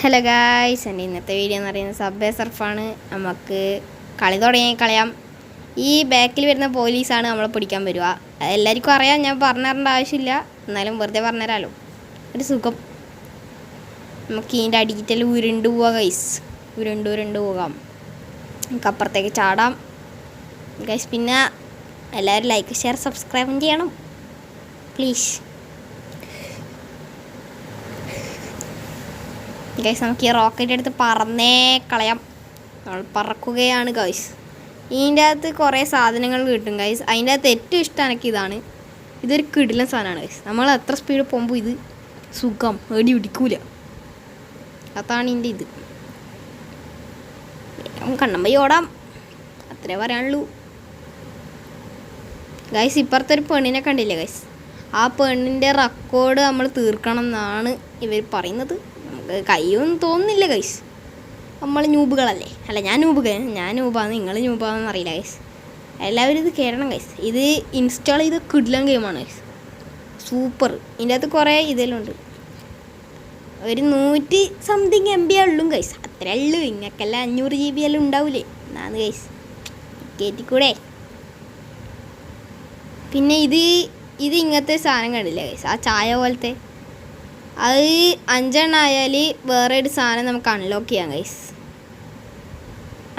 Hello guys, എൻ്റെ ഇന്നത്തെ video എന്ന് പറയുന്നത് സബ്വേ സർഫാണ്. നമുക്ക് കളി തുടങ്ങി കളയാം. ഈ ബാക്കിൽ വരുന്ന പോലീസാണ് നമ്മളെ പിടിക്കാൻ വരിക. എല്ലാവർക്കും അറിയാം, ഞാൻ പറഞ്ഞു തരേണ്ട ആവശ്യമില്ല, എന്നാലും വെറുതെ പറഞ്ഞുതരാമല്ലോ. ഒരു സുഖം. നമുക്ക് ഇതിൻ്റെ അടിയിട്ടൽ ഉരുണ്ട് പോവാം ഗൈസ്. ഉരുണ്ട് പോകാം. നമുക്ക് അപ്പുറത്തേക്ക് ചാടാം ഗൈസ്. പിന്നെ എല്ലാവരും ലൈക്ക്, ഷെയർ, സബ്സ്ക്രൈബും ചെയ്യണം പ്ലീസ് ഗൈസ്. നമുക്ക് ഈ റോക്കറ്റ് എടുത്ത് പറന്നേ കളയാം. നമ്മൾ പറക്കുകയാണ് ഗൈസ്. ഇതിൻ്റെ അകത്ത് കുറേ സാധനങ്ങൾ കിട്ടും ഗൈസ്. അതിൻ്റെ അകത്ത് ഏറ്റവും ഇഷ്ടം എനിക്ക് ഇതാണ്. ഇതൊരു കിടിലൻ സാധനമാണ് ഗൈസ്. നമ്മൾ എത്ര സ്പീഡ് പോകുമ്പോൾ ഇത് സുഖം, എടി പിടിക്കൂല. അതാണ് ഇതിൻ്റെ ഇത്. കണ്ണമ്പൈ ഓടാം, അത്രേ പറയാനുള്ളൂ ഗൈസ്. ഇപ്പുറത്തെ ഒരു പെണ്ണിനെ കണ്ടില്ലേ ഗൈസ്? ആ പെണ്ണിൻ്റെ റെക്കോർഡ് നമ്മൾ തീർക്കണം എന്നാണ് ഇവർ പറയുന്നത്. നമുക്ക് കഴിയുമെന്ന് തോന്നുന്നില്ല ഗൈസ്. നമ്മൾ ന്യൂബുകളല്ലേ? അല്ല, ഞാൻ ന്യൂബാണ്, നിങ്ങൾ ന്യൂബാണെന്ന് അറിയില്ല ഗൈസ്. എല്ലാവരും ഇത് കയറണം ഗൈസ്. ഇത് ഇൻസ്റ്റാൾ ചെയ്ത് കിടിലൻ ഗെയിമാണ് ഗൈസ്. സൂപ്പർ. ഇതിൻ്റെ അകത്ത് കുറേ ഇതിലുണ്ട്. ഒരു 100 സംതിങ് MB ഉള്ളൂ ഗൈസ്. അത്രേ ഉള്ളൂ. ഇങ്ങൾക്കെല്ലാം 500 GB എല്ലാം ഉണ്ടാവില്ലേ? എന്നാണ് ഗൈസ്, കയറ്റിക്കൂടെ. പിന്നെ ഇത് ഇങ്ങനത്തെ സാധനം കണ്ടില്ലേ ഗൈസ്? ആ ചായ പോലത്തെ അത് 5 എണ്ണം ആയാൽ വേറെ ഒരു സാധനം നമുക്ക് അൺലോക്ക് ചെയ്യാം ഗൈസ്.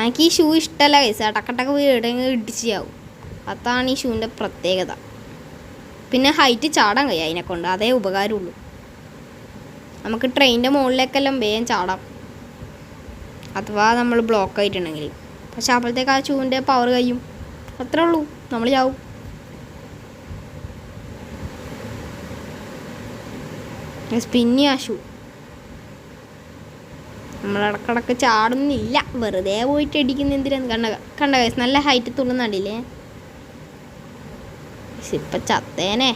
എനിക്ക് ഈ ഷൂ ഇഷ്ടമല്ല ഗൈസ്. ടക്കട്ടക്ക് പോയി എവിടെയെങ്കിലും ഇടിച്ച് ആവും. അതാണ് ഈ ഷൂവിൻ്റെ പ്രത്യേകത. പിന്നെ ഹൈറ്റ് ചാടാൻ കഴിയും അതിനെക്കൊണ്ട്, അതേ ഉപകാരമുള്ളൂ. നമുക്ക് ട്രെയിനിൻ്റെ മുകളിലേക്കെല്ലാം വേഗം ചാടാം, അഥവാ നമ്മൾ ബ്ലോക്ക് ആയിട്ടുണ്ടെങ്കിൽ. പക്ഷെ അപ്പോഴത്തേക്ക് ആ ഷൂവിൻ്റെ പവർ കഴിയും. അത്രേ ഉള്ളൂ, നമ്മൾ ചാവും. പിന്നെ ആ ഷൂ നമ്മളിടക്കിടക്ക് ചാടുന്നില്ല, വെറുതെ പോയിട്ട് അടിക്കുന്ന എന്തിനാന്ന്. കണ്ട ഗൈസ്, നല്ല ഹൈറ്റ് തുള്ളുന്നുണ്ടില്ലേ? ഇപ്പം ചത്തേനെ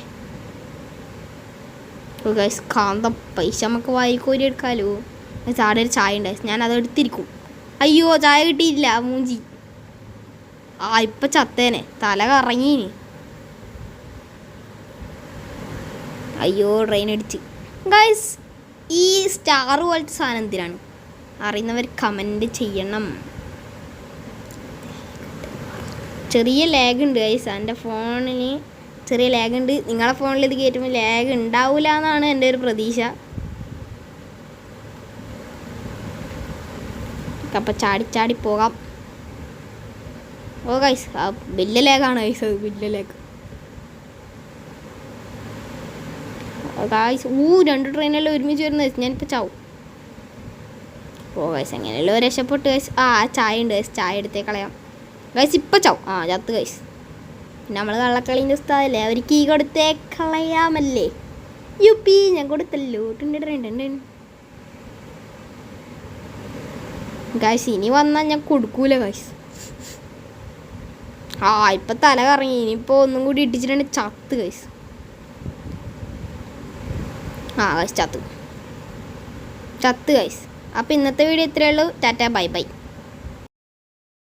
ഗൈസ്. കാന്തം പൈസ നമുക്ക് വാരിക്കോരി എടുക്കാമല്ലോ. ചാടെ ഒരു ചായ ഉണ്ട്, ഞാൻ അത് എടുത്തിരിക്കും. അയ്യോ, ചായ കിട്ടിയില്ല, മൂഞ്ചി. ഇപ്പം ചത്തേനെ, തല കറങ്ങീന്. അയ്യോ, ട്രെയിൻ അടിച്ച് ഗൈസ്. ഈ സ്റ്റാർ പോലത്തെ സാധനം എന്തിനാണ്? അറിയുന്നവർ കമൻറ്റ് ചെയ്യണം. ചെറിയ ലാഗ് ഉണ്ട് ഗൈസ്. എൻ്റെ ഫോണിന് ചെറിയ ലാഗ് ഉണ്ട്. നിങ്ങളുടെ ഫോണിൽ ഇത് കയറ്റുമ്പോൾ ലാഗ് ഉണ്ടാവില്ല എന്നാണ് എൻ്റെ ഒരു പ്രതീക്ഷ. അപ്പം ചാടി പോകാം. ഓ ഗൈസ്, വലിയ ലാഗാണ് ഗൈസ്, അത് വലിയ ലാഗ് ഗൈസ്. 2 ട്രെയിനെല്ലാം ഒരുമിച്ച് വരുന്ന ഗൈസ്. ഞാനിപ്പോൾ ചാവും. ഓ ഗൈസ്, എങ്ങനെയല്ലോ രക്ഷപ്പെട്ട് ഗൈസ്. ചായ ഉണ്ട് ഗൈസ്, ചായ എടുത്തേ കളയാം ഗൈസ്. ഇപ്പം ചാവും. ചത്ത് ഗൈസ്. പിന്നെ നമ്മൾ കള്ളക്കളീൻ്റെ ഉസ്താദല്ലേ, അവർക്ക് ഈ കൊടുത്തേ കളയാമല്ലേ. യുപ്പി, ഞാൻ കൊടുത്തല്ലോ. ഗൈസ്, ഇനി വന്നാൽ ഞാൻ കൊടുക്കൂല ഗൈസ്. ഇപ്പം തല കറങ്ങി. ഇനിയിപ്പോൾ ഒന്നും കൂടി ഇടിച്ചിട്ടുണ്ട്, ചത്ത് ഗൈസ്. ഗൈസ്, ചത്ത് ഗൈസ്. അപ്പോൾ ഇന്നത്തെ വീഡിയോ ഇത്രയേ ഉള്ളൂ. Tata, bye bye.